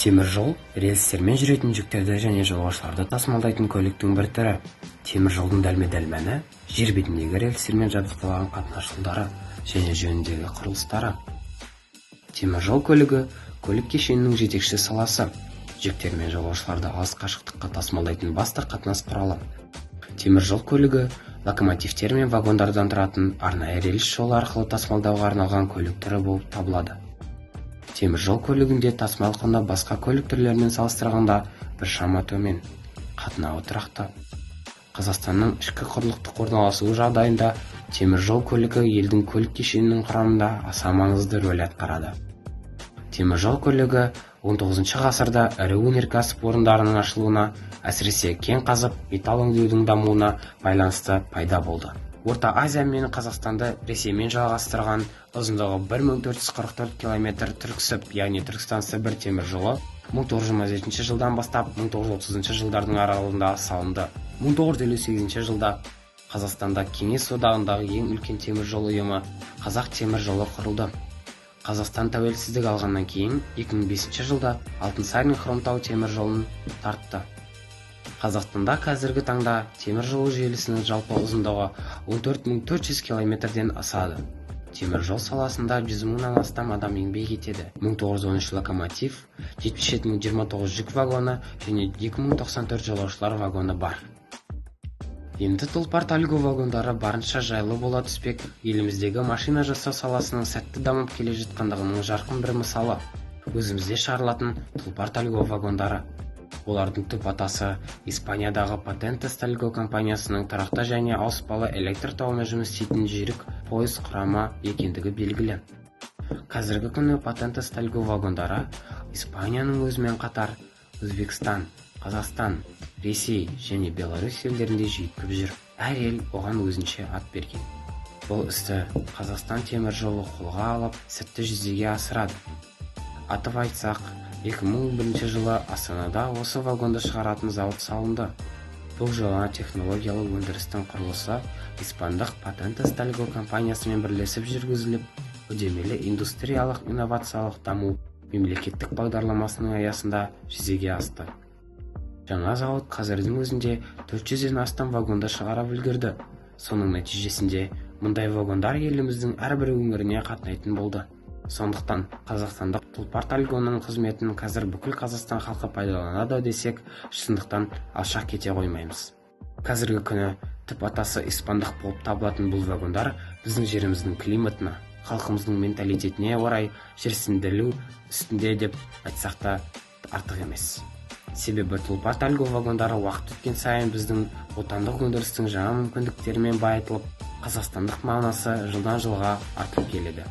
Темір жол рельстермен жүретін жүктерді және жолаушыларды тасымалдайтын көліктің бір түрі. Темір жолдың дәлме-дәл мәні жер бетіндегі рельстермен жабдықталған қатынас жолдары және жөніндегі құрылыстары. Темір жол көлігі көлік кешенінің жетекші саласы, жүктер мен жолаушыларды алыс қашықтыққа тасымалдайтын басты қатынас құралы. Темір жол көлігі локомотивтер мен вагондардан тұратын арнайы рельс жолы арқылы тасымалдауға арналған көлік түрі болып табылады. Темір жол көлігінде тасымал құны басқа көлік түрлерімен салыстырғанда біршама төмен, қатынауы тұрақты. Қазақстанның ішкі құрлықтық орналасуы жағдайында темір жол көлігі елдің көлік кешенінің құрамында аса маңызды рөл атқарады. Темір жол көлігі 19 ғасырда ірі өнеркәсіп орындарының ашылуына, әсіресе кен қазып металл өңдеудің дамуына байланысты пайда болды. Орта Азия мен Қазақстанды Ресеймен жалғастырған ұзындығы 1444 км Түрксіб, яғни Түркістан-Сібір темір жолы 1927 жылдан бастап 1930 жылдардың аралығында салынды. 1958 жылда Қазақстанда Кеңес одағындағы ең үлкен темір жол ұйымы Қазақ темір жолы құрылды. Қазақстан тәуелсіздік алғаннан кейін 2005 жылда Алтынсарин Хромтау темір жолын тартты. Қазақстанда қазіргі таңда темір жол желісінің жалпы ұзындығы 14400 км-ден асады. Темір жол саласында 100 мыңнан астам адам еңбек етеді. 1913 локомотив, 77029 жүк вагоны және 2094 жолаушылар вагоны бар. Енді тұлпар тальго вагондары барынша жайлы бола түспек, еліміздегі машина жасау саласының сәтті дамып келе жатқандығының жарқын бір мысалы. Өзімізде шығарылатын тұлпар тальго вагондары. Олардың түп атасы Испаниядағы Patentes Talgo компаниясының тұрақты және ауыспалы электр тоғымен жұмыс істейтін жүйрік пойыз құрамы екендігі белгілі. Қазіргі күні Patentes Talgo вагондары Испанияның өзімен қатар Өзбекстан, Қазақстан, Ресей және Беларусь елдерінде жүйткіп жүр. Әр ел оған өзінше ат берген. Бұл істі Қазақстан темір жолы қолға алып, сәтті жүзеге асырады. Атып айтсақ, 2001 жылы Астанада осы вагонды шығаратын зауыт салынды. Бұл жаңа технологиялы өндірістің құрылысы испандық Patentes Talgo компаниясымен бірлесіп жүргізіліп, үдемелі индустриялық инновациялық даму мемлекеттік бағдарламасының аясында жүзеге асты. Жаңа зауыт қазірдің өзінде 400-ден астам вагонды шығарып үлгерді. Соның нәтижесінде мұндай вагондар еліміздің әрбір өңіріне қатынайтын болды. Сондықтан қазақстандық тұлпар тальгоның қызметін қазір бүкіл Қазақстан халқы пайдаланады десек, шындықтан алшақ кете қоймаймыз. Қазіргі күні түп атасы испандық болып табылатын бұл вагондар біздің жеріміздің климатына, халқымыздың менталитетіне орай жерсіндірілу үстінде деп айтсақ та артық емес. Себебі тұлпар тальго вагондары уақыт өткен сайын біздің отандық өндірістің жаңа мүмкіндіктерімен байытылып, қазақстандық мағынасы жылдан жылға артып келеді.